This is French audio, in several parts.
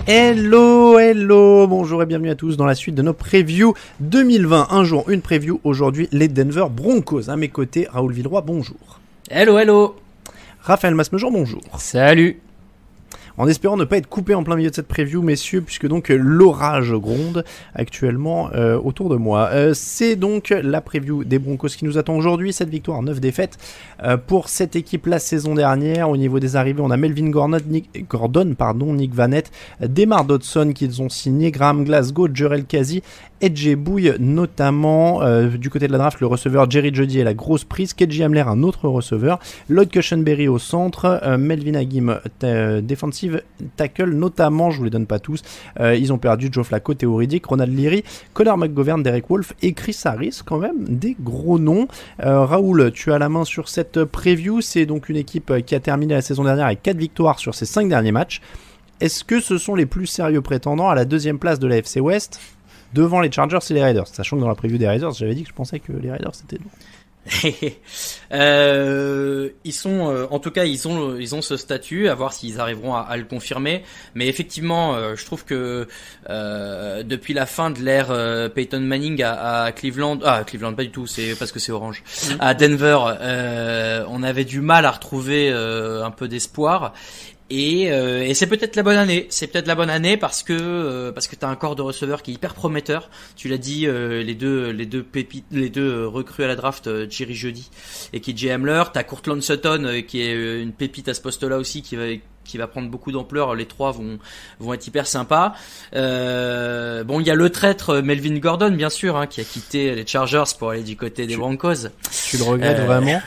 Hello, bonjour et bienvenue à tous dans la suite de nos previews 2020. Un jour, une preview, aujourd'hui les Denver Broncos. À mes côtés, Raoul Villeroy, bonjour. Hello. Raphaël Masmejean, bonjour. Salut. En espérant ne pas être coupé en plein milieu de cette preview, messieurs, puisque donc l'orage gronde actuellement autour de moi. C'est donc la preview des Broncos qui nous attend aujourd'hui. 7 victoires, 9 défaites pour cette équipe la saison dernière. Au niveau des arrivées, on a Melvin Gordon, Nick Vannett, Demar Dodson qu'ils ont signé, Graham Glasgow, Jurel Kazi, Edge Bouille notamment. Du côté de la draft, le receveur Jerry Jeudy est la grosse prise, KJ Hamler un autre receveur, Lloyd Cushenberry au centre, Melvin Agim défensive tackle notamment, je vous les donne pas tous. Ils ont perdu Joe Flacco, Theo Riddick, Ronald Leary, Connor McGovern, Derek Wolfe et Chris Harris, quand même des gros noms. Raoul, tu as la main sur cette preview. C'est donc une équipe qui a terminé la saison dernière avec 4 victoires sur ses 5 derniers matchs. Est-ce que ce sont les plus sérieux prétendants à la deuxième place de la FC West devant les Chargers et les Raiders, sachant que dans la preview des Raiders, j'avais dit que je pensais que les Raiders c'était lourd. Ils sont, en tout cas, ils ont ce statut. À voir s'ils arriveront à le confirmer. Mais effectivement, je trouve que depuis la fin de l'ère Peyton Manning à Cleveland, Cleveland pas du tout, c'est parce que c'est orange. À Denver, on avait du mal à retrouver un peu d'espoir. Et c'est peut-être la bonne année. C'est peut-être la bonne année parce que t'as un corps de receveurs qui est hyper prometteur. Tu l'as dit, les deux pépites, les deux recrues à la draft, Jerry Jeudy et KJ Hamler. T'as Courtland Sutton qui est une pépite à ce poste-là aussi qui va prendre beaucoup d'ampleur. Les trois vont être hyper sympas. Bon, il y a le traître Melvin Gordon bien sûr, qui a quitté les Chargers pour aller du côté des Broncos. Tu le regrettes vraiment?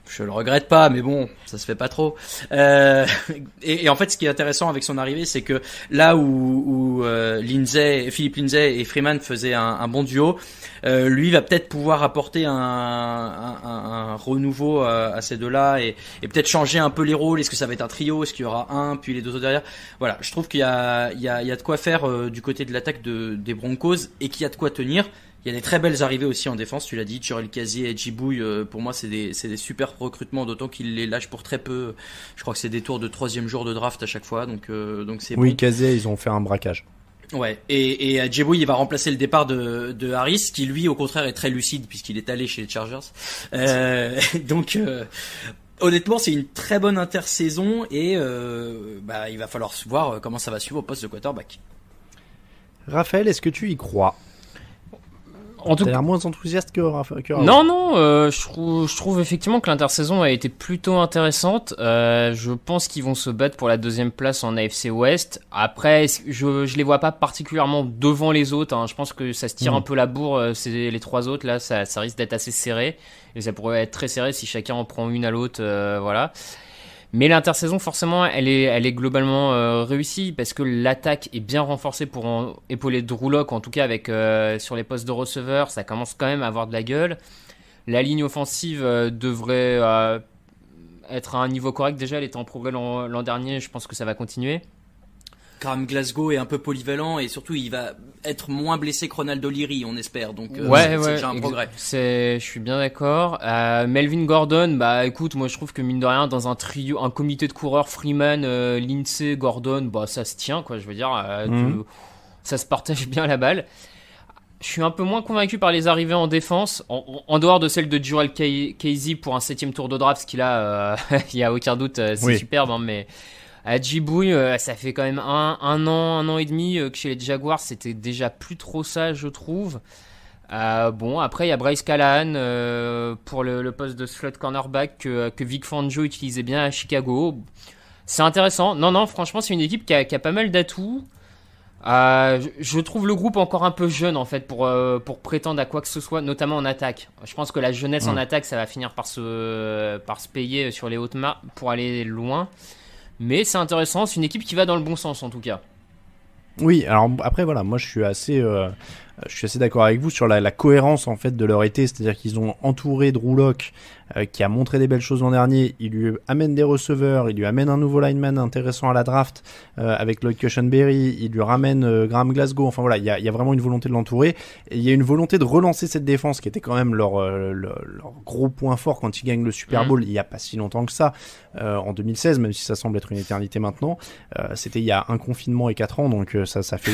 Je le regrette pas, mais bon, ça se fait pas trop. Et en fait, ce qui est intéressant avec son arrivée, c'est que là où Philippe Lindsay et Freeman faisaient un bon duo, lui va peut-être pouvoir apporter un renouveau à ces deux-là et peut-être changer un peu les rôles. Est-ce que ça va être un trio? Est-ce qu'il y aura un puis les deux autres derrière? Voilà, je trouve qu'il y a de quoi faire du côté de l'attaque des Broncos et qu'il y a de quoi tenir. Il y a des très belles arrivées aussi en défense, tu l'as dit, Jurel Kazi et Edge Bouille, pour moi c'est des super recrutements, d'autant qu'ils les lâchent pour très peu. Je crois que c'est des tours de 3e jour de draft à chaque fois, donc c'est oui, bon. Kazi, ils ont fait un braquage. Ouais, et Edge Bouille, il va remplacer le départ de Harris, qui lui au contraire est très lucide puisqu'il est allé chez les Chargers. Donc honnêtement, c'est une très bonne intersaison et il va falloir voir comment ça va suivre au poste de quarterback. Raphaël, est-ce que tu y crois? T'as l'air moins enthousiaste que Raoul. Non, je trouve effectivement que l'intersaison a été plutôt intéressante. Je pense qu'ils vont se battre pour la deuxième place en AFC West. Après, je les vois pas particulièrement devant les autres. Je pense que ça se tire un peu la bourre. C'est les trois autres là, ça risque d'être assez serré et ça pourrait être très serré si chacun en prend une à l'autre. Voilà. Mais l'intersaison, forcément, elle est globalement réussie parce que l'attaque est bien renforcée pour épauler Drew Lock, en tout cas avec sur les postes de receveurs, ça commence quand même à avoir de la gueule. La ligne offensive devrait être à un niveau correct. Déjà, elle était en progrès l'an dernier, je pense que ça va continuer. Graham Glasgow est un peu polyvalent et surtout il va être moins blessé que Ronald Leary, on espère. Donc c'est déjà un progrès. Je suis bien d'accord. Melvin Gordon, écoute, moi je trouve que mine de rien dans un trio, un comité de coureurs, Freeman, Lindsay, Gordon, ça se tient quoi. Je veux dire, ça se partage bien la balle. Je suis un peu moins convaincu par les arrivées en défense, en dehors de celle de Jurel Kazi pour un 7e tour de draft, ce qu'il a, il y a aucun doute, c'est superbe, mais à Djibouille, ça fait quand même un an et demi que chez les Jaguars, c'était déjà plus trop ça, je trouve. Après, il y a Bryce Callahan pour le poste de slot cornerback que Vic Fangio utilisait bien à Chicago. C'est intéressant. Non, franchement, c'est une équipe qui a pas mal d'atouts. Je trouve le groupe encore un peu jeune en fait pour prétendre à quoi que ce soit, notamment en attaque. Je pense que la jeunesse en attaque, ça va finir par se payer sur les hautes marques pour aller loin. Mais c'est intéressant, c'est une équipe qui va dans le bon sens en tout cas. Oui, alors après voilà, moi je suis assez je suis assez d'accord avec vous sur la cohérence en fait de leur été, c'est-à-dire qu'ils ont entouré Drew Lock, qui a montré des belles choses l'an dernier. Il lui amène des receveurs, il lui amène un nouveau lineman intéressant à la draft avec Lloyd Cushenberry, il lui ramène Graham Glasgow. Enfin voilà, il y a vraiment une volonté de l'entourer. Et il y a une volonté de relancer cette défense qui était quand même leur gros point fort quand ils gagnent le Super Bowl il y a pas si longtemps que ça, en 2016, même si ça semble être une éternité maintenant. C'était il y a un confinement et 4 ans, donc ça fait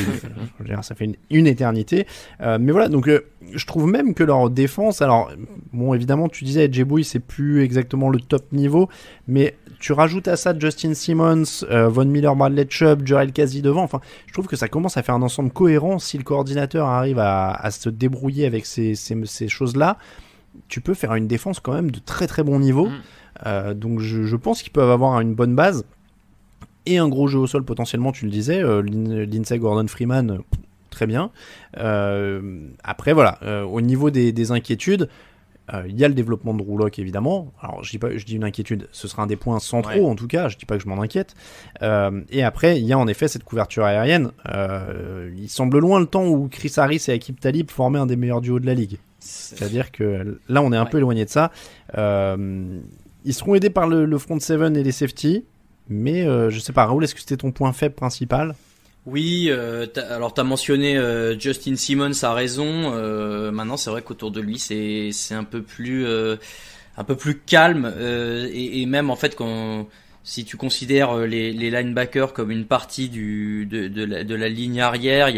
ça fait une éternité. Mais voilà, donc je trouve même que leur défense, alors bon évidemment tu disais Jebouy c'est plus exactement le top niveau, mais tu rajoutes à ça Justin Simmons, Von Miller, Bradley Chubb, Jurel Casey devant, enfin je trouve que ça commence à faire un ensemble cohérent. Si le coordinateur arrive à se débrouiller avec ces choses-là, tu peux faire une défense quand même de très très bon niveau. Donc je pense qu'ils peuvent avoir une bonne base et un gros jeu au sol potentiellement, tu le disais, Lindsey Gordon Freeman, très bien. Après voilà, au niveau des inquiétudes, il y a le développement de Drew Lock évidemment. Alors je dis une inquiétude, ce sera un des points centraux en tout cas, je dis pas que je m'en inquiète. Et après il y a en effet cette couverture aérienne. Il semble loin le temps où Chris Harris et Aqib Talib formaient un des meilleurs duos de la ligue. C'est-à-dire que là on est un peu éloigné de ça. Ils seront aidés par le front seven et les safety, mais je sais pas, Raoul, est-ce que c'était ton point faible principal? Oui, alors t'as mentionné Justin Simmons a raison. Maintenant, c'est vrai qu'autour de lui, c'est un peu plus calme et même en fait si tu considères les linebackers comme une partie de la ligne arrière, il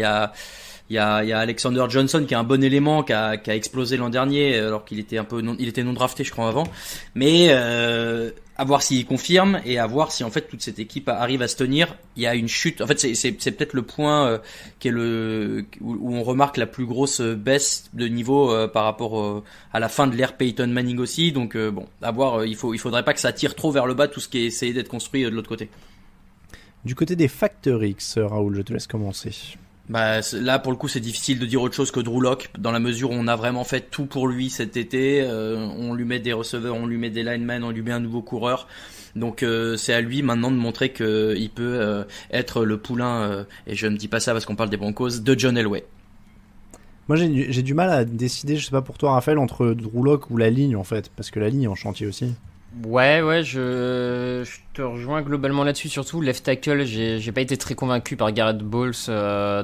y a Alexander Johnson qui est un bon élément, qui a explosé l'an dernier alors qu'il était il était non drafté je crois avant, mais à voir s'il confirme et à voir si en fait toute cette équipe arrive à se tenir. Il y a une chute. En fait, c'est peut-être le point qui est où on remarque la plus grosse baisse de niveau par rapport à la fin de l'ère Peyton Manning aussi. Donc bon, à voir. Il faudrait pas que ça tire trop vers le bas tout ce qui est essayé d'être construit de l'autre côté. Du côté des Factor X, Raoul, je te laisse commencer. Bah là pour le coup c'est difficile de dire autre chose que Drew Lock dans la mesure où on a vraiment fait tout pour lui cet été. On lui met des receveurs, on lui met des linemen, on lui met un nouveau coureur. Donc c'est à lui maintenant de montrer que il peut être le poulain et je ne dis pas ça parce qu'on parle des Broncos de John Elway. Moi j'ai du mal à décider, je sais pas pour toi Raphaël, entre Drew Lock ou la ligne en fait, parce que la ligne est en chantier aussi. Ouais, je te rejoins globalement là-dessus, surtout left tackle, j'ai pas été très convaincu par Garrett Bowles,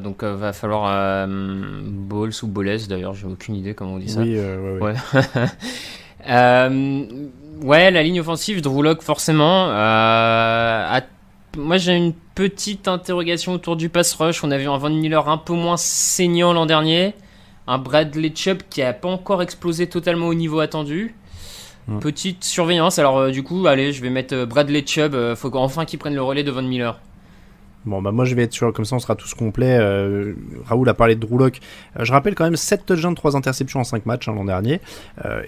donc va falloir Bowles ou Bowles d'ailleurs, j'ai aucune idée comment on dit ça. Oui, ouais. Ouais, la ligne offensive, Drew Lock forcément. Moi j'ai une petite interrogation autour du pass rush. On avait un Von Miller un peu moins saignant l'an dernier, un Bradley Chubb qui a pas encore explosé totalement au niveau attendu. Petite surveillance, alors du coup, allez, je vais mettre Bradley Chubb, faut enfin qu'il prenne le relais de Von Miller. Bon, bah moi je vais être sûr, comme ça on sera tous complets. Raoul a parlé de Drew Lock. Je rappelle quand même 7 touchdowns, 3 interceptions en 5 matchs l'an dernier.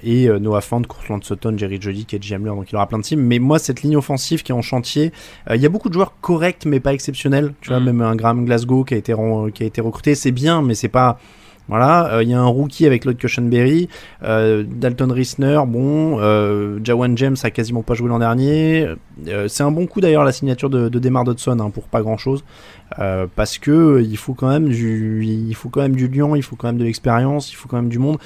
Et Noah Fant, Courtland Sutton, Jerry Jeudy, KJ Hamler, donc il aura plein de teams. Mais moi, cette ligne offensive qui est en chantier, il y a beaucoup de joueurs corrects mais pas exceptionnels. Tu vois, même un Graham Glasgow qui a été recruté, c'est bien, mais c'est pas... Voilà, y a un rookie avec Lloyd Cushenberry, Dalton Risner, Jawan James a quasiment pas joué l'an dernier. C'est un bon coup d'ailleurs la signature de Demar Dodson pour pas grand chose, parce que il faut quand même du lion, il faut quand même de l'expérience, il faut quand même du monde.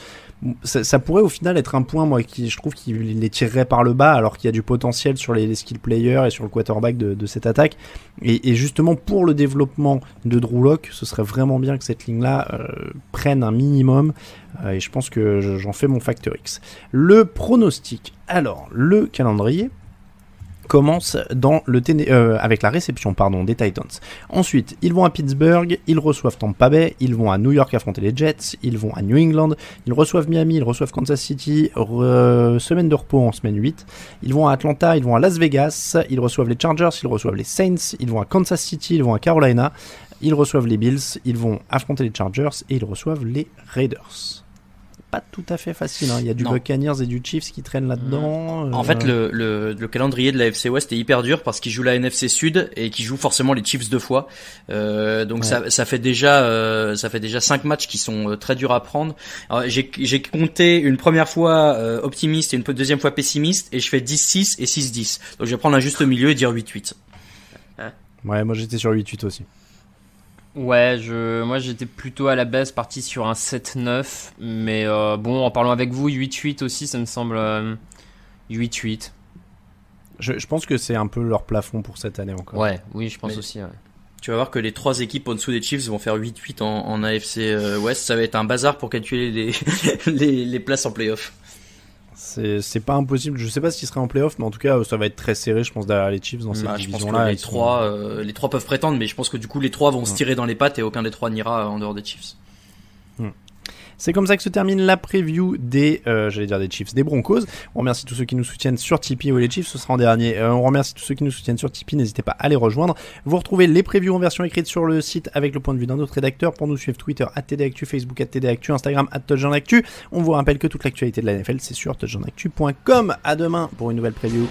Ça pourrait au final être un point moi qui je trouve qui les tirerait par le bas alors qu'il y a du potentiel sur les skill players et sur le quarterback de cette attaque et justement pour le développement de Drew Lock ce serait vraiment bien que cette ligne là prenne un minimum et je pense que j'en fais mon facteur X. Le pronostic, alors le calendrier commence dans avec la réception des Titans. Ensuite, ils vont à Pittsburgh, ils reçoivent Tampa Bay, ils vont à New York affronter les Jets, ils vont à New England, ils reçoivent Miami, ils reçoivent Kansas City, semaine de repos en semaine 8, ils vont à Atlanta, ils vont à Las Vegas, ils reçoivent les Chargers, ils reçoivent les Saints, ils vont à Kansas City, ils vont à Carolina, ils reçoivent les Bills, ils vont affronter les Chargers et ils reçoivent les Raiders. Pas tout à fait facile, il y a du Buccaneers et du Chiefs qui traînent là-dedans. En fait, le calendrier de la FC West est hyper dur parce qu'ils jouent la NFC Sud et qu'ils jouent forcément les Chiefs 2 fois. Donc ça fait déjà 5 matchs qui sont très durs à prendre. Alors, j'ai compté une première fois optimiste et une deuxième fois pessimiste et je fais 10-6 et 6-10. Donc je vais prendre un juste milieu et dire 8-8. Ouais, moi j'étais sur 8-8 aussi. Ouais, moi j'étais plutôt à la base parti sur un 7-9, mais bon, en parlant avec vous, 8-8 aussi, ça me semble 8-8. Je pense que c'est un peu leur plafond pour cette année encore. Ouais, oui, je pense aussi. Ouais. Tu vas voir que les 3 équipes en dessous des Chiefs vont faire 8-8 en AFC West. Ça va être un bazar pour calculer les places en playoff. C'est pas impossible. Je sais pas s'ils seraient en playoff, mais en tout cas, ça va être très serré, je pense, derrière les Chiefs dans cette division-là. Les 3 peuvent prétendre, mais je pense que du coup, les 3 vont se tirer dans les pattes et aucun des 3 n'ira en dehors des Chiefs. C'est comme ça que se termine la preview des Chiefs, des Broncos. On remercie tous ceux qui nous soutiennent sur Tipeee. Les Chiefs, ce sera en dernier. On remercie tous ceux qui nous soutiennent sur Tipeee. N'hésitez pas à les rejoindre. Vous retrouvez les previews en version écrite sur le site avec le point de vue d'un autre rédacteur. Pour nous suivre, Twitter @TDActu, Facebook @TDActu, Instagram @TouchdownActu. On vous rappelle que toute l'actualité de la NFL, c'est sur touchdownactu.com. À demain pour une nouvelle preview.